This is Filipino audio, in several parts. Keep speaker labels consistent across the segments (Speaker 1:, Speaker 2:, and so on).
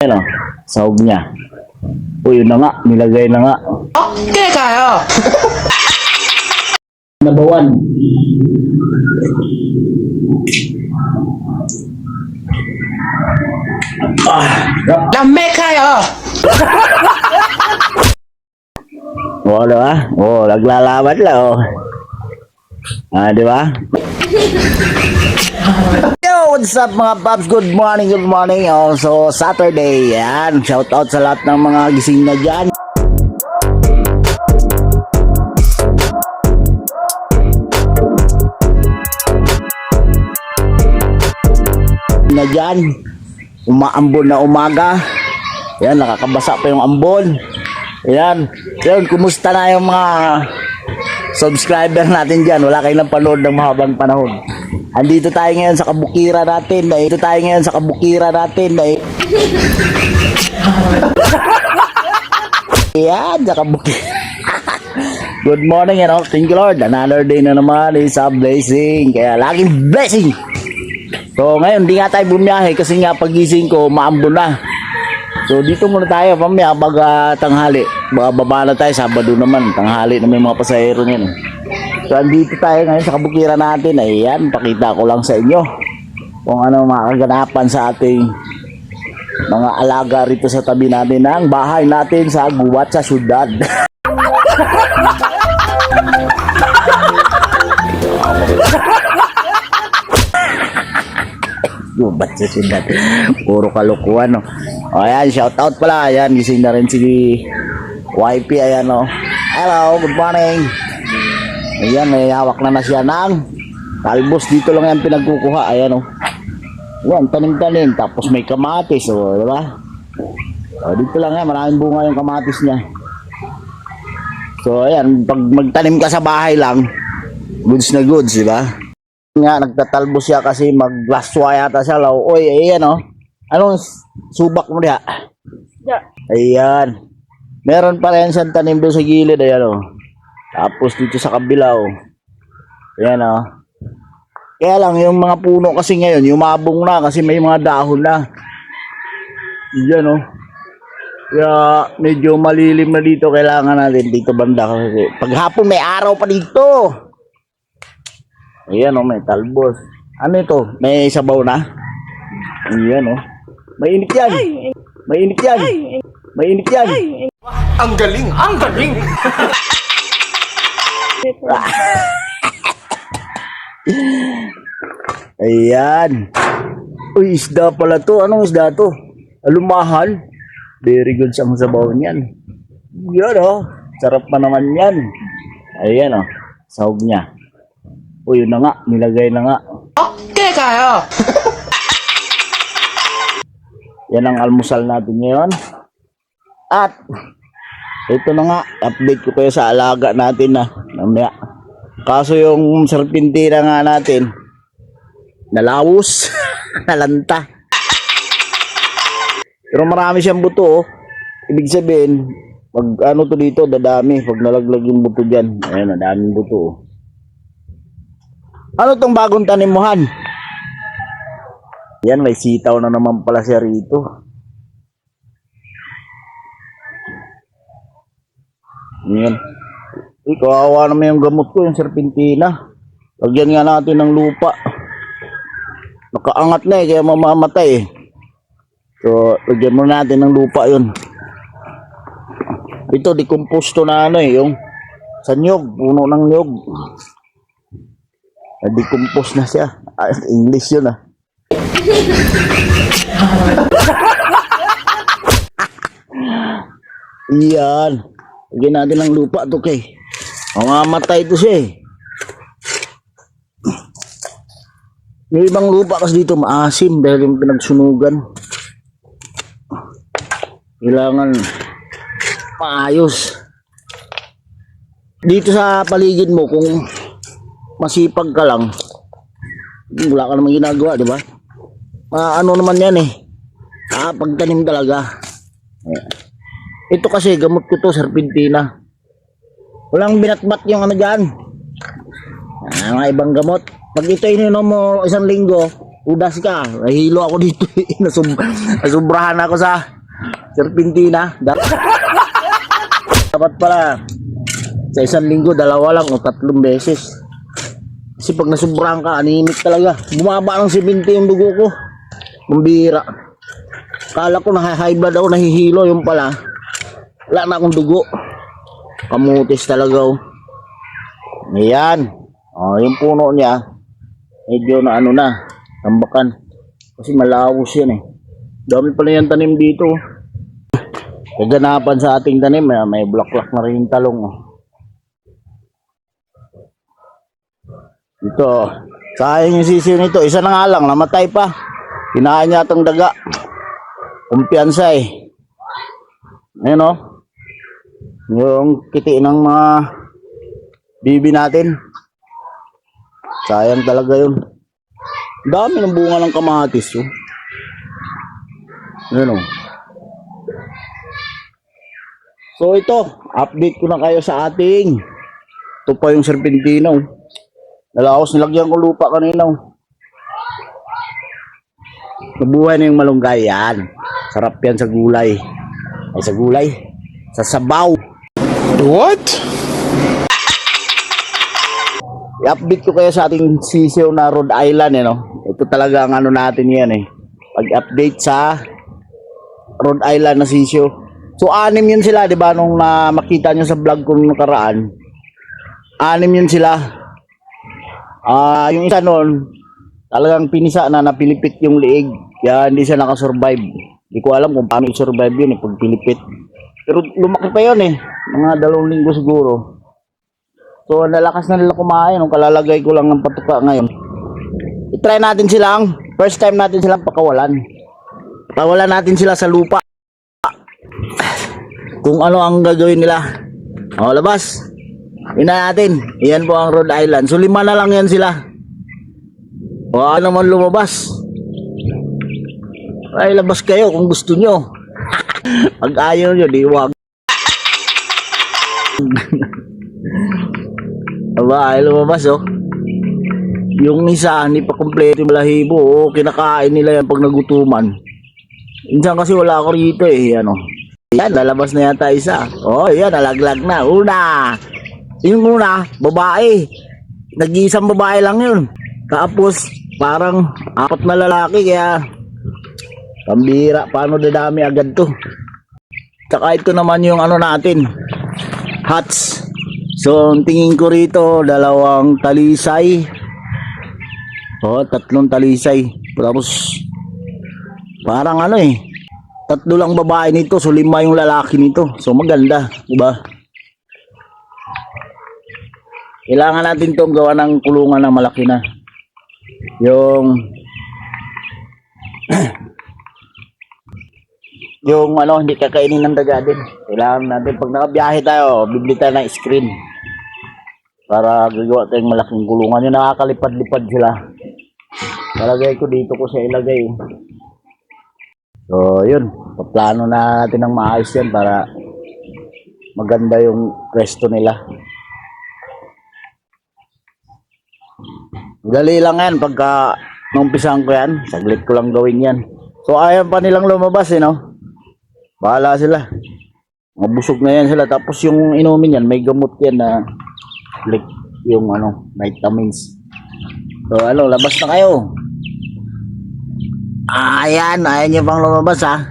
Speaker 1: Ano, sahog niya. Uy, yun na nga, nilagay na nga.
Speaker 2: Okay kayo.
Speaker 1: Number one.
Speaker 2: Lame kayo.
Speaker 1: Oh, diba? Oh, naglalaban lang, oh. Di ba? Yo, what's up mga paps? Good morning, good morning. Oh, so, Saturday, yan. Shout out sa lahat ng mga gising na dyan. Na dyan. Umaambon na umaga. Yan, nakakabasa pa yung ambon. Yan. Yan, kumusta na yung mga subscriber natin dyan? Wala kayong panood ng mahabang panahon. Andito tayo ngayon sa kabukira natin. Yan, sa kabukira. Good morning, thank you Lord. Another day na naman is a blessing. Kaya laging blessing. So ngayon, di nga tayo bumiyahe kasi nga pagising ko, maambon na. So dito muna tayo, mamaya pag tanghali. Baba na tayo, Sabado naman, tanghali na may mga pasahero ngayon. So andito tayo ngayon sa kabukira natin. Ayan, pakita ko lang sa inyo kung ano mga kaganapan sa ating mga alaga rito sa tabi natin ng bahay natin sa Gubat sa syudad. Gubat sa syudad. Puro kalukuhan, no? O, ayan, shout out pala. Ayan, gising na rin si YP. Ayan, no? Hello, good morning. Ayan, may hawak na siya ng talbos. Dito lang yan pinagkukuha. Ayan, oh. Ayan, tanim-tanim. Tapos may kamatis, oh, diba? O, dito lang yan. Maraming bunga yung kamatis niya. So, ayan, pag magtanim ka sa bahay lang, goods na goods, diba? Nga, nagtatalbos siya kasi maglaswa yata siya. Oy, ayan, oh. Anong subak mo diha?
Speaker 2: Yeah.
Speaker 1: Ayan. Meron pa rin siyang tanim doon sa gilid. Ayan, oh. Tapos dito sa kabila, oh. Ayan, oh. Kaya lang, yung mga puno kasi ngayon, yumabong na kasi may mga dahon na. Ayan, oh. Kaya medyo malilim na dito. Kailangan natin dito banda kasi paghapon may araw pa dito. Ayan, oh, may talbos. Ano ito? May sabaw na? Ayan, oh. Mainit yan. Mainit yan. Mainit yan.
Speaker 2: Ang galing, ang galing.
Speaker 1: Ayan. Uy, isda pala to. Anong isda to? Alumahan. Very good sa sabaw niyan. Yan, oh. Sarap pa naman yan. Ayan, oh. Sahog niya. Uy, yun na nga. Nilagay na nga.
Speaker 2: Okay kayo.
Speaker 1: Yan ang almusal natin ngayon. At ito na nga, update ko kayo sa alaga natin na mamaya. Kaso yung serpentira nga natin nalawos, nalanta. Pero marami siyang buto, oh. Ibig sabihin, pag ano to dito, dadami. Pag nalaglag yung buto dyan, ayun, nadaming buto, oh. Ano tong bagong tanimuhan? Yan, may sitaw na naman pala siya rito. Yan. Kawawa naman yung gamot ko, yung serpentina. Lagyan nga natin ng lupa. Nakaangat na kaya mamamatay eh. So, lagyan mo natin ng lupa yun. Ito, dekomposto na yung sa nyog, puno ng nyog. Decompose na siya. English yun, ah. Yan. Lagyan natin ng lupa to kay. Mamamatay to siya eh. May ibang lupa kasi dito maasim dahil yung pinagsunugan. Kailangan maayos. Dito sa paligid mo kung masipag ka lang, wala ka namang ginagawa, di ba? Ano naman yan eh. Pagtanim talaga. Ito kasi gamot ko to, serpentina. Walang binatbat yung ano dyan. Mga ibang gamot. Pag ito ininom mo isang linggo, Udas ka. Nahilo ako dito. Nasubrahan ako sa serpentina. Dapat pala sa isang linggo, 2 lang o 3 beses. Kasi pag nasubrahan ka, animik talaga. Bumaba ng 70 yung dugo ko. Mambira. Kala ko high blood ako, nahihilo. Yung pala, wala na akong dugo. Kamutis talaga oh. Ayan. Oh, yung puno niya, medyo na ano na, tambakan. Kasi malawos yan eh. Dami pala yung tanim dito. Kaganapan sa ating tanim, may bulaklak na rin yung talong. Oh. Ito, sayang yung sisiw nito. Isa na nga lang, namatay pa. Kinain niya itong daga. Kumpiyansa eh. Ayan o. Yung kiti ng mga bibi natin. Sayang talaga yun. Dami ng bunga ng kamatis. Oh. Ayan o. So ito, update ko na kayo sa ating. Ito pa yung serpentina. Oh. Nalaos, nilagyan ko lupa kanina. Nabuhay na yung malunggay yan. Sarap yan sa gulay. Ay sa gulay. Sa sabaw.
Speaker 2: What?
Speaker 1: I-update ko kayo sa ating sisiw na Rhode Island. Eh, no? Ito talaga ang ano natin yan eh. Pag-update sa Rhode Island na sisiw. So 6 yun sila, di ba? Nung makita nyo sa vlog ko nung nakaraan. 6 yun sila. Yung isa noon, talagang pinisa na napilipit yung liig. Kaya hindi siya nakasurvive. Hindi ko alam kung paano i-survive yun pag pilipit. Pero lumaki pa yun eh. Mga 2 linggo siguro. So nalakas na nila kumain. Nung kalalagay ko lang ng patuka ngayon. I-try natin silang, first time natin silang pakawalan. Pakawalan natin sila sa lupa. Kung ano ang gagawin nila. O, labas. Ina natin. Iyan po ang Rhode Island. So 5 na lang yan sila. O naman lumabas. Ay labas kayo kung gusto nyo. Pag ayaw nyo, di wag. Aba, ay lumabas oh. Yung isa, hindi pa kompleto yung balahibo. Oh, kinakain nila yan pag nagutuman. Minsan kasi wala ako rito eh. Ano. Yan, lalabas na yata isa. Oh, yan, nalaglag na. Una. Yung una, babae. Nag-iisang babae lang yun. Tapos, parang 4 na lalaki. Kaya, pambira. Paano dadami agad to? Tsaka ito naman yung ano natin. Hats. So, ang tingin ko rito, 2 talisay. O, 3 talisay. Tapos, parang ano eh. 3 lang babae nito. So, 5 yung lalaki nito. So, maganda. Diba? Kailangan natin itong gawa ng kulungan na malaki na. Yung yung ano, hindi kakainin ng daga din. Kailangan natin, pag nakabiyahe tayo, bibili tayo ng screen. Para gagawa tayong malaking kulungan. Yung nakakalipad-lipad sila. Palagay ko dito ko siya ilagay. So, yun. Paplano na natin ng maayos yan para maganda yung pwesto nila. Dali lang yan pagka numpisahan ko yan. Saglit ko lang gawin yan. So ayaw pa nilang lumabas eh no. Bahala sila. Mabusog na yan sila. Tapos yung inumin yan, may gamot yan na like yung ano, vitamins. So ano, labas na kayo. Ayan, ayaw niya pang lumabas ha.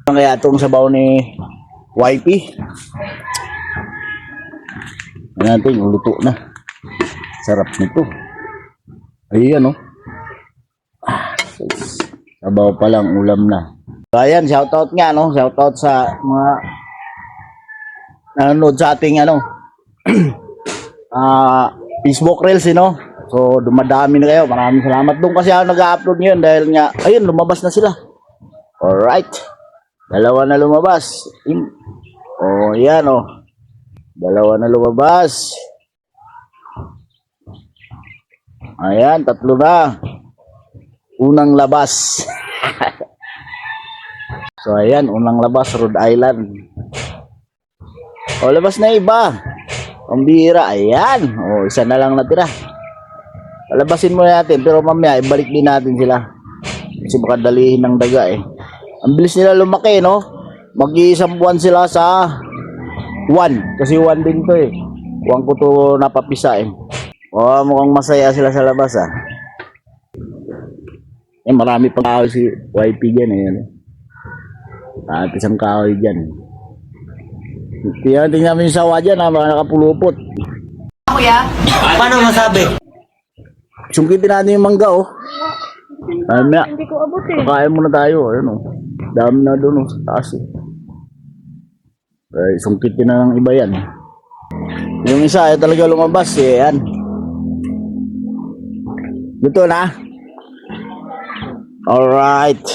Speaker 1: Kaya itong sabaw ni YP. Natin, luto na. Sarap nito. Ayan, oh. Sabaw pa lang, ulam na. So, ayan, shoutout nga, no? Shoutout sa mga nanonood sa ating, ano, Facebook Reels, no? So, dumadami na kayo. Maraming salamat. Doon kasi ako nag-upload ngayon dahil nga, ayun, lumabas na sila. Alright. 2 na lumabas. Oh, yan, oh. 2 na lumabas. Ayan, 3 na. Unang labas. So, ayan, unang labas, Rhode Island. O, labas na iba. Pambira, ayan. O, isa na lang natira. Labasin muna natin, pero mamaya ibalik din natin sila. Kasi baka dalihin ng daga eh. Ang bilis nila lumaki, no? Mag-iisang buwan sila sa 1. Kasi 1 din to eh. 1 ko to napapisa eh. Oh, mukhang masaya sila sa labas ah. Eh, marami pang kahoy si YP dyan eh. At isang kahoy dyan. Tingnan namin yung sawa dyan ha, mga nakapulupot.
Speaker 2: Kuya? Paano masabi?
Speaker 1: Sungkitin natin yung mangga oh. Mamaya,
Speaker 3: Hindi ko abot eh.
Speaker 1: kakain muna tayo. Ayun oh. Dami na doon oh, sa taas eh. Ay, sungkitin na ng iba yan. Yung isa ay talaga lumabas eh. Yan. Dito na. Alright.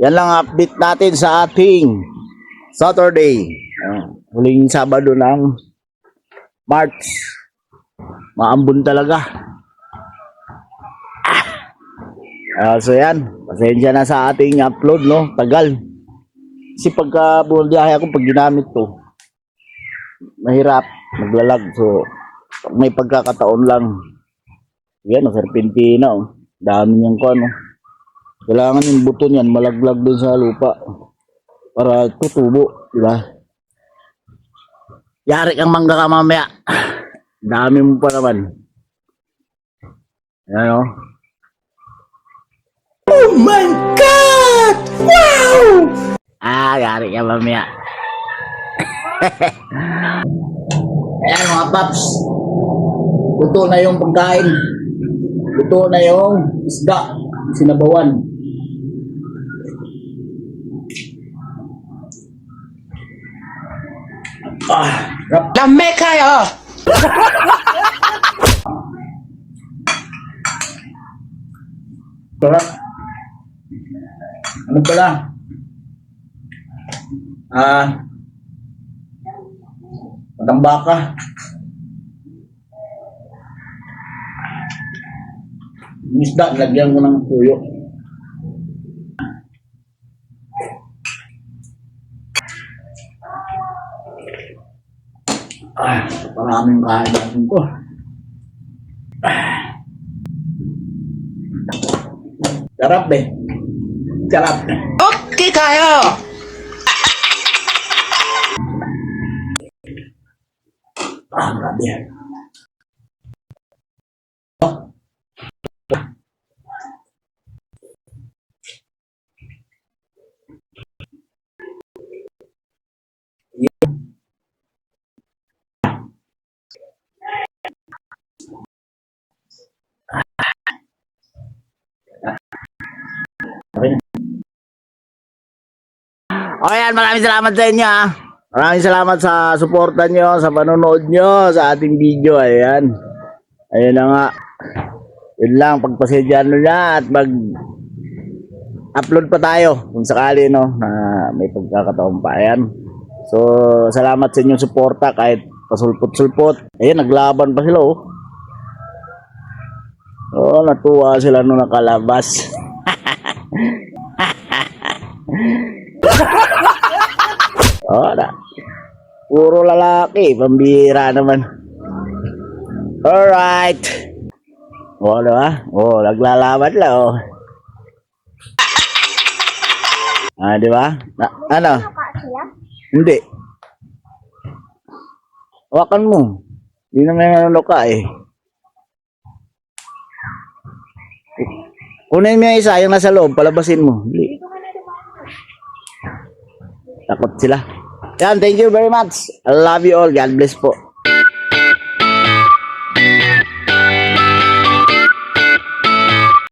Speaker 1: Yan lang update natin sa ating Saturday. Huling Sabado ng March. Maambon talaga. So yan. Pasensya na sa ating upload, no? Tagal. Kasi pagka bumiyahe ako, pag ginamit to, mahirap. Maglalag. So, pag may pagkakataon lang. Yan, serpentina, oh. Dami niyang ko, ano. Kailangan yung buto niyan malaglag dun sa lupa para tutubo, di ba? Yari kang mangga ka mamaya. Dami mo pa naman. Yan, oh.
Speaker 2: Oh my God! Wow!
Speaker 1: Yari ka mamaya. Ayan mga paps. Luto na yung pagkain. Luto na yung isda. Sinabawan. Rap.
Speaker 2: Lame kayo!
Speaker 1: Sarap. Ano pala? Matang baka. Yung isda, lagyan ko ng tuyo. Maraming kain natin ko. Sarap eh. Sarap.
Speaker 2: Okay kayo!
Speaker 1: Grabe. O yan, maraming salamat sa inyo ha. Maraming salamat sa suporta nyo, sa panonood nyo, sa ating video. Ayan. Ayun na nga. Yun lang, pagpasedyan nyo na at mag-upload pa tayo kung sakali no, na may pagkakataon pa. Ayan. So, salamat sa inyong suporta kahit pasulpot-sulpot. Ayan, naglaban pa sila oh. Oh, natuwa sila nung nakalabas. Oh, na. Puro lalaki, pambira naman. Alright. Oh, diba? Oh, naglalaban lang, oh. Diba? Ano? Hindi. Hawakan mo. Hindi naman ano ka, eh. Kunin mo yung isa, yung nasa loob, palabasin mo. Hindi. Takot sila. Yan, thank you very much. I love you all. God bless po.